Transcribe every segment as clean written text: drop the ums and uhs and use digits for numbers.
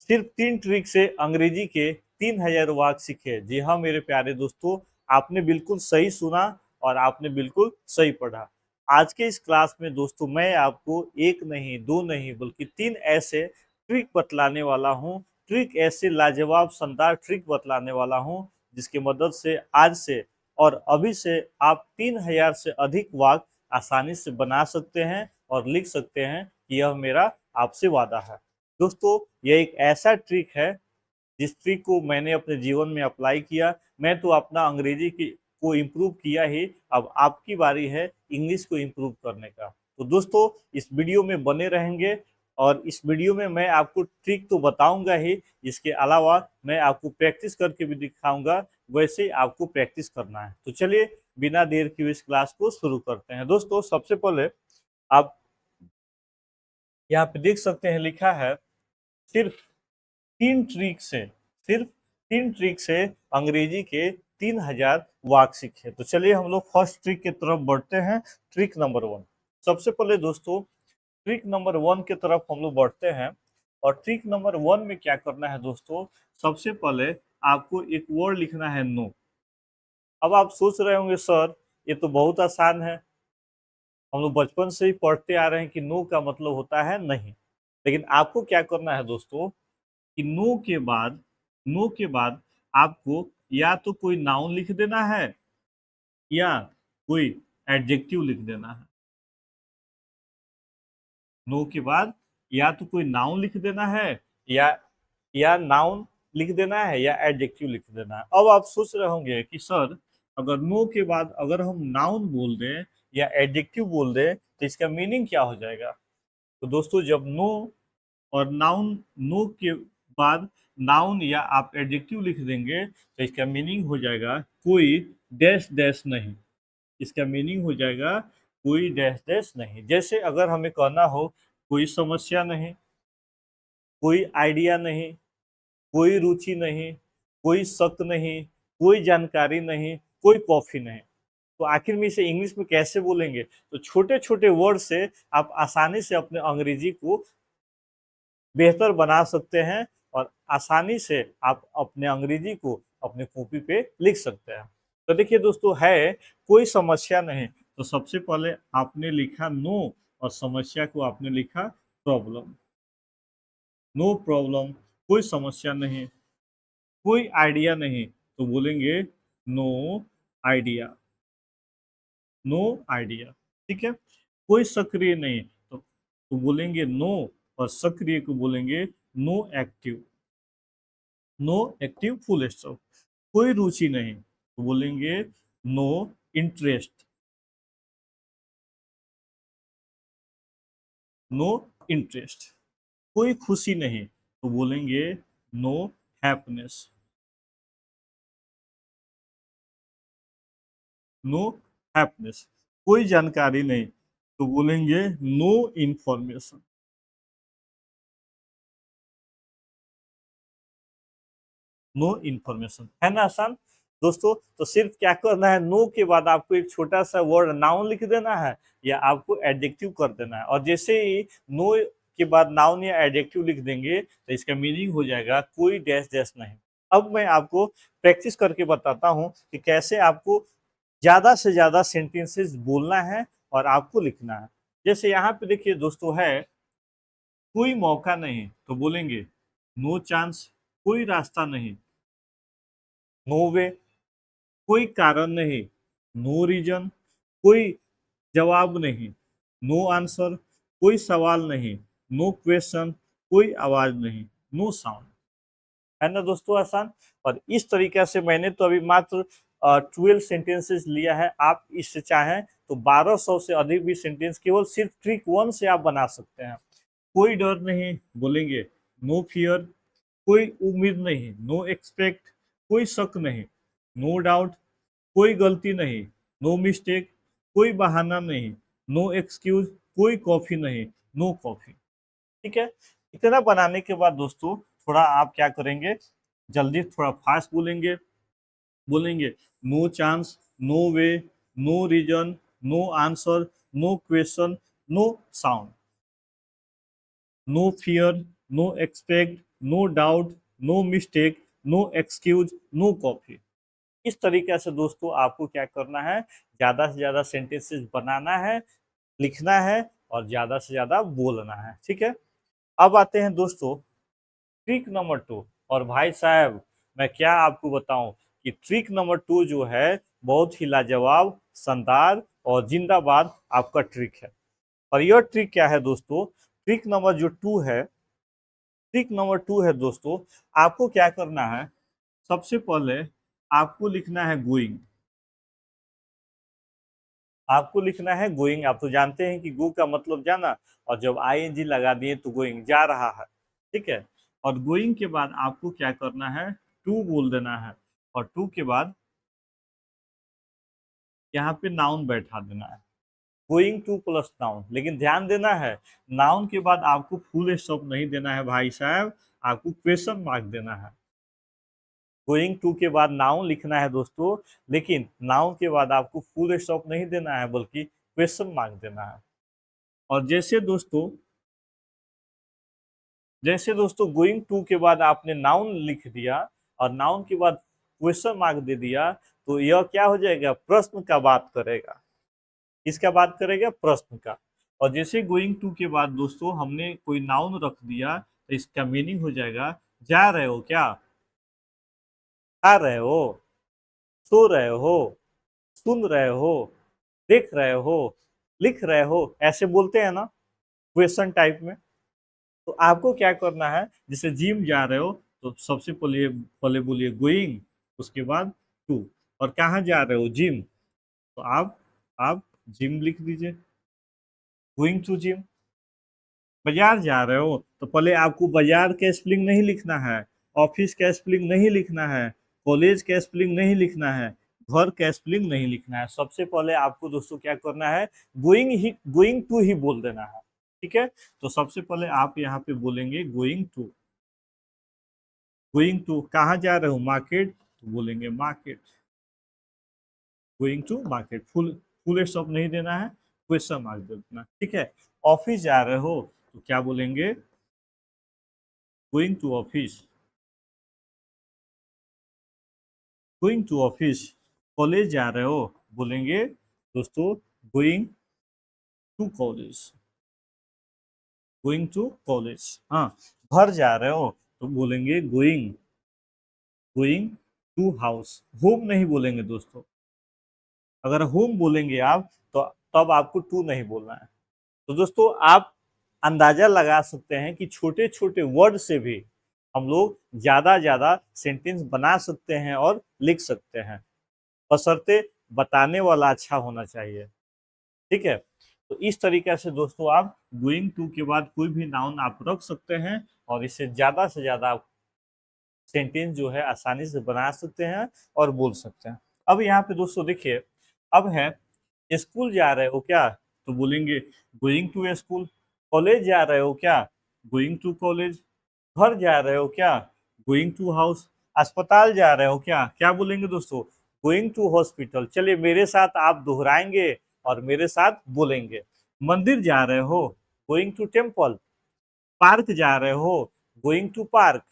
सिर्फ 3 ट्रिक से अंग्रेजी के 3000 वाक्य सीखे। जी हाँ मेरे प्यारे दोस्तों, आपने बिल्कुल सही सुना और आपने बिल्कुल सही पढ़ा। आज के इस क्लास में दोस्तों मैं आपको एक नहीं, दो नहीं बल्कि 3 ऐसे ट्रिक बतलाने वाला हूँ। ट्रिक ऐसे लाजवाब शानदार ट्रिक बतलाने वाला हूँ जिसकी मदद से आज से और अभी से आप 3000 से अधिक वाक्य आसानी से बना सकते हैं और लिख सकते हैं कि यह मेरा आपसे वादा है। दोस्तों यह एक ऐसा ट्रिक है जिस ट्रिक को मैंने अपने जीवन में अप्लाई किया। मैं तो अपना अंग्रेजी की को इम्प्रूव किया ही, अब आपकी बारी है इंग्लिश को इम्प्रूव करने का। तो दोस्तों इस वीडियो में बने रहेंगे और इस वीडियो में मैं आपको ट्रिक तो बताऊंगा ही, इसके अलावा मैं आपको प्रैक्टिस करके भी दिखाऊंगा। वैसे ही आपको प्रैक्टिस करना है। तो चलिए बिना देर किए इस क्लास को शुरू करते हैं। दोस्तों सबसे पहले आप यहाँ पे देख सकते हैं लिखा है सिर्फ 3 ट्रिक से, सिर्फ 3 ट्रिक से अंग्रेजी के 3000 वाक्य सीखे। तो चलिए हम लोग फर्स्ट ट्रिक की तरफ बढ़ते हैं। Trick number 1। सबसे पहले दोस्तों ट्रिक नंबर 1 की तरफ हम लोग बढ़ते हैं। और ट्रिक नंबर 1 में क्या करना है दोस्तों, सबसे पहले आपको एक वर्ड लिखना है नो। अब आप सोच रहे होंगे सर ये तो बहुत आसान है, हम लोग बचपन से ही पढ़ते आ रहे हैं कि नो का मतलब होता है नहीं। लेकिन आपको क्या करना है दोस्तों कि नो के बाद आपको या तो कोई नाउन लिख देना है या कोई एडजेक्टिव लिख देना है। नो के बाद या तो कोई नाउन लिख देना है या नाउन लिख देना है या एडजेक्टिव लिख देना है। अब आप सोच रहे होंगे कि सर अगर नो के बाद अगर हम नाउन बोल दें या एडजेक्टिव बोल दें तो इसका मीनिंग क्या हो जाएगा। तो दोस्तों जब नो और नाउन, नो के बाद नाउन या आप एडजेक्टिव लिख देंगे तो इसका मीनिंग हो जाएगा कोई डैश डैश नहीं। इसका मीनिंग हो जाएगा कोई डैश डैश नहीं। जैसे अगर हमें कहना हो कोई समस्या नहीं, कोई आइडिया नहीं, कोई रुचि नहीं, कोई शक नहीं, कोई जानकारी नहीं, कोई कॉफी नहीं। तो आखिर में इसे इंग्लिश में कैसे बोलेंगे। तो छोटे छोटे वर्ड से आप आसानी से अपने अंग्रेजी को बेहतर बना सकते हैं और आसानी से आप अपने अंग्रेजी को अपने कॉपी पे लिख सकते हैं। तो देखिए दोस्तों है कोई समस्या नहीं, तो सबसे पहले आपने लिखा नो और समस्या को आपने लिखा प्रॉब्लम। नो प्रॉब्लम, कोई समस्या नहीं। कोई आइडिया नहीं तो बोलेंगे नो आइडिया, नो आइडिया। ठीक है। कोई सक्रिय नहीं तो बोलेंगे नो और सक्रिय को बोलेंगे no active, no active full stop. कोई रुचि नहीं तो बोलेंगे नो इंटरेस्ट, नो इंटरेस्ट। कोई खुशी नहीं तो बोलेंगे नो हैप्पीनेस, नो हैप्पीनेस। कोई जानकारी नहीं तो बोलेंगे नो इंफॉर्मेशन, नो इंफॉर्मेशन। है ना आसान दोस्तों। तो सिर्फ क्या करना है, नो के बाद आपको एक छोटा सा वर्ड नाउन लिख देना है या आपको एडजेक्टिव कर देना है। और जैसे ही नो के बाद नाउन या एडजेक्टिव लिख देंगे तो इसका मीनिंग हो जाएगा कोई डैश डैश नहीं। अब मैं आपको प्रैक्टिस करके बताता हूँ कि कैसे आपको ज्यादा से ज्यादा सेंटेंसेस बोलना है और आपको लिखना है। जैसे यहाँ पे देखिए दोस्तों है कोई मौका नहीं तो बोलेंगे नो चांस। कोई रास्ता नहीं, नो वे। कोई कारण नहीं, नो रीजन। कोई जवाब नहीं, नो आंसर। कोई सवाल नहीं, नो क्वेश्चन। कोई आवाज नहीं, नो साउंड। है ना दोस्तों आसान। और इस तरीके से मैंने तो अभी मात्र 12 सेंटेंसेस लिया है। आप इससे चाहें तो 1200 से अधिक भी सेंटेंस केवल सिर्फ ट्रिक 1 से आप बना सकते हैं। कोई डर नहीं बोलेंगे नो फियर। कोई उम्मीद नहीं, नो एक्सपेक्ट। कोई शक नहीं, नो डाउट। कोई गलती नहीं, नो मिस्टेक। कोई बहाना नहीं, नो एक्सक्यूज। कोई कॉफी नहीं, नो कॉफी। ठीक है। इतना बनाने के बाद दोस्तों थोड़ा आप क्या करेंगे, जल्दी थोड़ा फास्ट बोलेंगे। बोलेंगे no chance, no way, no reason, no answer, no question, no sound, no fear, no expect, no doubt, no mistake, no excuse, no coffee. इस तरीके से दोस्तों आपको क्या करना है, ज़्यादा से ज़्यादा सेंटेंसेस बनाना है, लिखना है और ज़्यादा से ज़्यादा बोलना है। ठीक है, अब आते हैं दोस्तों ट्रिक नंबर 2। और भाई साहब मैं क्या आपको बताऊं कि ट्रिक नंबर 2 जो है बहुत ही लाजवाब, शानदार और जिंदाबाद आपका ट्रिक है। और यह ट्रिक क्या है दोस्तों, ट्रिक नंबर जो 2 है, ट्रिक नंबर 2 है दोस्तों, आपको क्या करना है, सबसे पहले आपको लिखना है गोइंग। आपको लिखना है गोइंग। आप तो जानते हैं कि गो का मतलब जाना, और जब आईएनजी लगा दिए तो गोइंग जा रहा है। ठीक है, और गोइंग के बाद आपको क्या करना है, टू बोल देना है, और टू के बाद यहाँ पे नाउन बैठा देना है, गोइंग टू प्लस नाउन। लेकिन ध्यान देना है, नाउन के बाद आपको फुल स्टॉप नहीं देना है भाई साहब, आपको क्वेश्चन मार्क देना है। गोइंग टू के बाद नाउन लिखना है दोस्तों, लेकिन नाउन के बाद आपको फुल स्टॉप नहीं देना है, बल्कि क्वेश्चन मार्क देना है। और जैसे दोस्तों गोइंग टू के बाद आपने नाउन लिख दिया और नाउन के बाद क्वेश्चन मार्क दे दिया, तो यह क्या हो जाएगा, प्रश्न का बात करेगा। किसका बात करेगा, प्रश्न का। और जैसे गोइंग टू के बाद दोस्तों हमने कोई नाउन रख दिया, तो इसका मीनिंग हो जाएगा जा रहे हो क्या, आ रहे हो, सो रहे हो, सुन रहे हो, देख रहे हो, लिख रहे हो, ऐसे बोलते हैं ना क्वेश्चन टाइप में। तो आपको क्या करना है, जैसे जिम जा रहे हो तो सबसे पहले पहले बोलिए गोइंग, उसके बाद टू। और कहाँ जा रहे हो, जिम, तो आप जिम लिख दीजिए, गोइंग टू जिम। बाजार जा रहे हो तो पहले आपको बाजार का स्पेलिंग नहीं लिखना है, ऑफिस का स्पेलिंग नहीं लिखना है, कॉलेज का स्पेलिंग नहीं लिखना है, घर का स्पेलिंग नहीं लिखना है। सबसे पहले आपको दोस्तों क्या करना है, गोइंग टू ही बोल देना है। ठीक है, तो सबसे पहले आप यहाँ पे बोलेंगे गोइंग टू। गोइंग टू कहाँ जा रहे हो, मार्केट, तो बोलेंगे market, going to market. Full full stop नहीं देना है, क्वेश्चन मार्क देना। ठीक है, ऑफिस जा रहे हो तो क्या बोलेंगे, going to office, going to office. College जा रहे हो, बोलेंगे दोस्तों going to college, going to college. हाँ, घर जा रहे हो तो बोलेंगे going going to house. Home नहीं बोलेंगे दोस्तों, अगर होम बोलेंगे आप तो तब आपको टू नहीं बोलना है। तो दोस्तों आप अंदाजा लगा सकते हैं कि छोटे छोटे वर्ड से भी हम लोग ज्यादा ज्यादा सेंटेंस बना सकते हैं और लिख सकते हैं, बशर्ते बताने वाला अच्छा होना चाहिए। ठीक है, तो इस तरीके से दोस्तों आप गोइंग टू के बाद कोई भी नाउन आप रख सकते हैं, और इससे ज्यादा से ज्यादा आप सेंटेंस जो है आसानी से बना सकते हैं और बोल सकते हैं। अब यहाँ पे दोस्तों देखिए, अब है स्कूल जा रहे हो क्या, तो बोलेंगे गोइंग टू स्कूल। कॉलेज जा रहे हो क्या, गोइंग टू कॉलेज। घर जा रहे हो क्या, गोइंग टू हाउस। अस्पताल जा रहे हो क्या, क्या बोलेंगे दोस्तों, गोइंग टू हॉस्पिटल। चलिए मेरे साथ आप दोहराएंगे और मेरे साथ बोलेंगे। मंदिर जा रहे हो, गोइंग टू टेम्पल। पार्क जा रहे हो, गोइंग टू पार्क।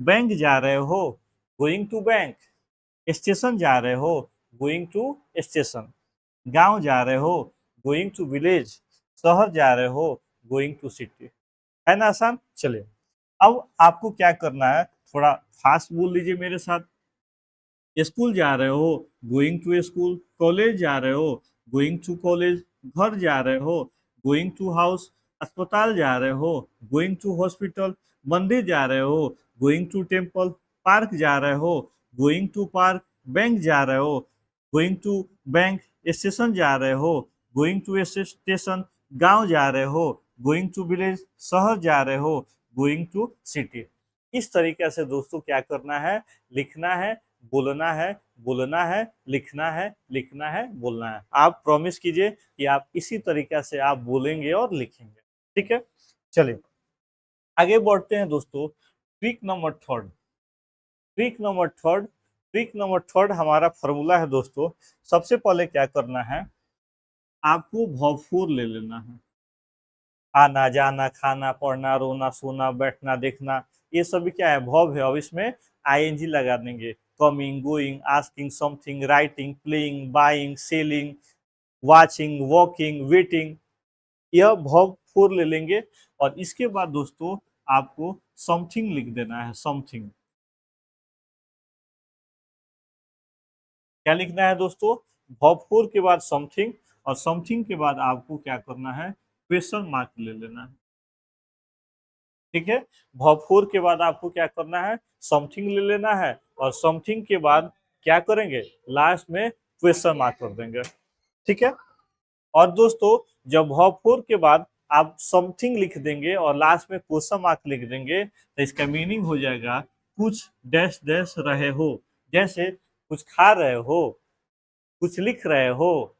बैंक जा रहे हो, गोइंग टू बैंक। स्टेशन जा रहे हो, गोइंग टू स्टेशन। गांव जा रहे हो, गोइंग टू विलेज। शहर जा रहे हो, गोइंग टू सिटी। है ना आसान। चलिए अब आपको क्या करना है, थोड़ा फास्ट बोल लीजिए मेरे साथ। स्कूल जा रहे हो, गोइंग टू स्कूल। कॉलेज जा रहे हो, गोइंग टू कॉलेज। घर जा रहे हो, गोइंग टू हाउस। अस्पताल जा रहे हो, गोइंग टू हॉस्पिटल। मंदिर जा रहे हो, गोइंग टू टेम्पल। पार्क जा रहे हो, गोइंग टू पार्क। बैंक जा रहे हो, गोइंग टू बैंक। स्टेशन जा रहे हो, गोइंग टू स्टेशन। गांव जा रहे हो, गोइंग टू विलेज। शहर जा रहे हो, गोइंग टू सिटी। इस तरीके से दोस्तों क्या करना है, लिखना है, बोलना है, बोलना है, लिखना है, लिखना है, बोलना है। आप प्रॉमिस कीजिए कि आप इसी तरीके से आप बोलेंगे और लिखेंगे। ठीक है, चलिए आगे बढ़ते हैं दोस्तों। Trick number third, trick number third, trick number third हमारा फॉर्मूला है दोस्तों। सबसे पहले क्या करना है, आपको वर्ब फोर ले लेना है। आना जाना खाना पढ़ना रोना सोना बैठना देखना, ये सभी क्या है, वर्ब है। अब इसमें आईएनजी लगा देंगे। Coming going asking something writing playing buying selling watching walking waiting, यह वर्ब फोर ले लेंगे। और इसके बाद दोस्तों आपको समथिंग लिख देना है। समथिंग क्या लिखना है दोस्तों, वर्ब फोर के बाद समथिंग, और समथिंग के बाद आपको क्या करना है, क्वेश्चन मार्क ले लेना है। ठीक है, वर्ब फोर के बाद आपको क्या करना है, समथिंग ले लेना है, और समथिंग के बाद क्या करेंगे, लास्ट में क्वेश्चन मार्क कर देंगे। ठीक है, और दोस्तों जब वर्ब फोर के बाद आप समथिंग लिख देंगे और लास्ट में क्वेश्चन मार्क लिख देंगे, तो इसका मीनिंग हो जाएगा कुछ डैश डैश रहे हो। जैसे कुछ खा रहे हो, कुछ लिख रहे हो,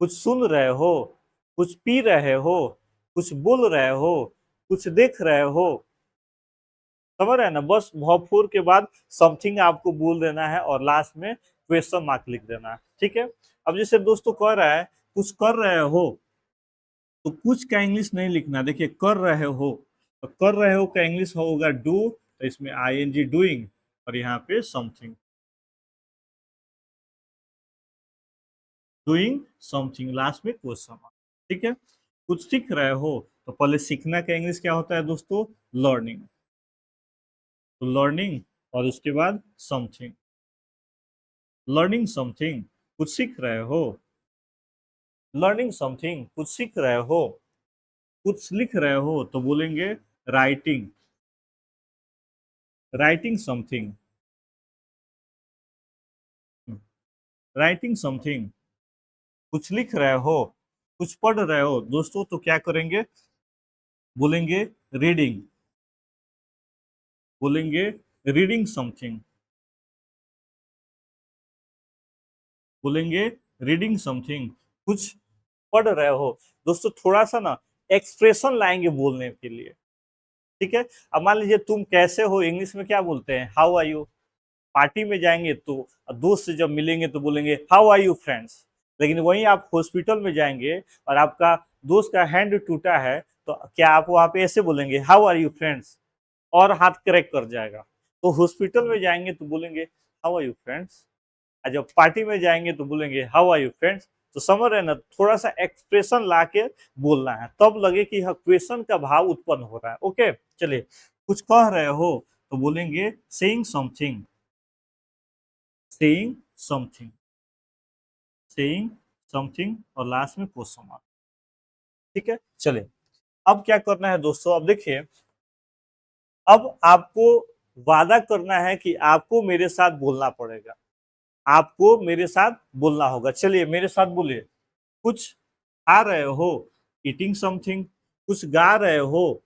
कुछ सुन रहे हो, कुछ पी रहे हो, कुछ बोल रहे हो, कुछ देख रहे हो। समझ रहे हैं ना, बस वर्ब फोर के बाद समथिंग आपको बोल देना है और लास्ट में क्वेश्चन मार्क लिख देना है। ठीक है, अब जैसे दोस्तों कह रहा है कुछ कर रहे हो, तो कुछ का इंग्लिश नहीं लिखना। देखिए कर रहे हो, तो कर रहे हो का इंग्लिश होगा डू, तो इसमें आईएनजी डूइंग, और यहाँ पे समथिंग, डूइंग समथिंग, लास्ट में क्वेश्चन मार्क। ठीक है, कुछ सीख रहे हो, तो पहले सीखना का इंग्लिश क्या होता है दोस्तों, लर्निंग। तो लर्निंग और उसके बाद समथिंग, लर्निंग समथिंग, कुछ सीख रहे हो, लर्निंग समथिंग, कुछ सीख रहे हो, कुछ लिख रहे हो, तो बोलेंगे writing, writing something, writing something, कुछ लिख रहे हो, कुछ पढ़ रहे हो दोस्तों, तो क्या करेंगे, बोलेंगे रीडिंग, बोलेंगे रीडिंग समथिंग, बोलेंगे रीडिंग समथिंग, कुछ पढ़ रहे हो। दोस्तों थोड़ा सा ना एक्सप्रेशन लाएंगे बोलने के लिए। ठीक है, अब मान लीजिए तुम कैसे हो इंग्लिश में क्या बोलते हैं, हाउ आर यू। पार्टी में जाएंगे तो दोस्त से जब मिलेंगे तो बोलेंगे हाउ आर यू फ्रेंड्स। लेकिन वहीं आप हॉस्पिटल में जाएंगे और आपका दोस्त का हैंड टूटा है, तो क्या आप वहां पे ऐसे बोलेंगे हाउ आर यू फ्रेंड्स, और हाथ क्रैक कर जाएगा। तो हॉस्पिटल में जाएंगे तो बोलेंगे हाउ आर यू फ्रेंड्स, और जब पार्टी में जाएंगे तो बोलेंगे हाउ आर यू फ्रेंड्स। तो समझ रहे हैं ना, थोड़ा सा एक्सप्रेशन ला के बोलना है, तब लगे कि हाँ क्वेश्चन का भाव उत्पन्न हो रहा है। ओके, चलिए, कुछ कह रहे हो, तो बोलेंगे saying something, saying something, saying something, और लास्ट में क्वेश्चन मार्क। ठीक है, चलिए, अब क्या करना है दोस्तों, अब देखिए, अब आपको वादा करना है कि आपको मेरे साथ बोलना पड़ेगा, आपको मेरे साथ बोलना होगा। चलिए मेरे साथ बोलिए, कुछ खा रहे हो, ईटिंग समथिंग, कुछ गा रहे हो,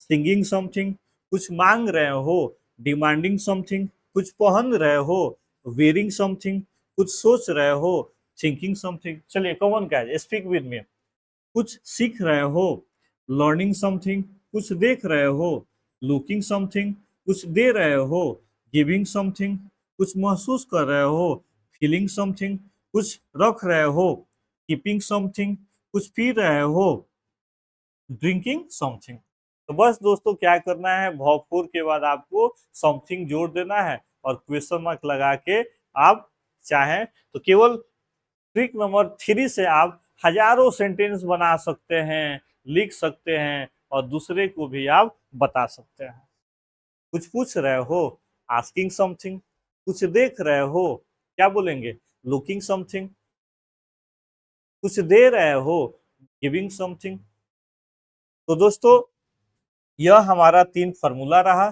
सिंगिंग समथिंग, कुछ मांग रहे हो, डिमांडिंग समथिंग, कुछ पहन रहे हो, वेयरिंग समथिंग, कुछ सोच रहे हो, थिंकिंग समथिंग। चलिए कॉमन क्या है, स्पीक विद मी। कुछ सीख रहे हो, लर्निंग समथिंग, कुछ देख रहे हो, लुकिंग समथिंग, कुछ दे रहे हो, गिविंग समथिंग, कुछ महसूस कर रहे हो, फीलिंग समथिंग, कुछ रख रहे हो, कीपिंग समथिंग, कुछ पी रहे हो, ड्रिंकिंग समथिंग। तो बस दोस्तों क्या करना है, वर्ब फोर के बाद आपको समथिंग जोड़ देना है और क्वेश्चन मार्क लगा के आप चाहें तो केवल ट्रिक नंबर थ्री से आप हजारों सेंटेंस बना सकते हैं, लिख सकते हैं, और दूसरे को भी आप बता सकते हैं। कुछ पूछ रहे हो, आस्किंग समथिंग, कुछ देख रहे हो, क्या बोलेंगे, लुकिंग समथिंग, कुछ दे रहे हो, गिविंग समथिंग। तो दोस्तों यह हमारा तीन फार्मूला रहा।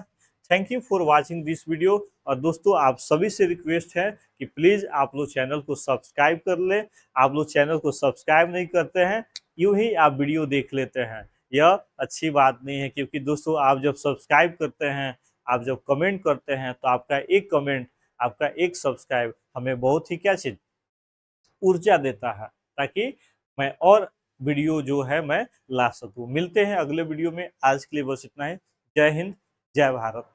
Thank you for watching this video. और दोस्तों आप सभी से रिक्वेस्ट है कि प्लीज आप लोग चैनल को सब्सक्राइब कर ले। आप लोग चैनल को सब्सक्राइब नहीं करते हैं, यूं ही आप वीडियो देख लेते हैं, यह अच्छी बात नहीं है। क्योंकि दोस्तों आप जब सब्सक्राइब करते हैं, आप जब कमेंट करते हैं, तो आपका एक कमेंट, आपका एक सब्सक्राइब हमें बहुत ही क्या चीज, ऊर्जा देता है, ताकि मैं और वीडियो जो है मैं ला सकूं। मिलते हैं अगले वीडियो में, आज के लिए बस इतना ही। जय हिंद, जय भारत।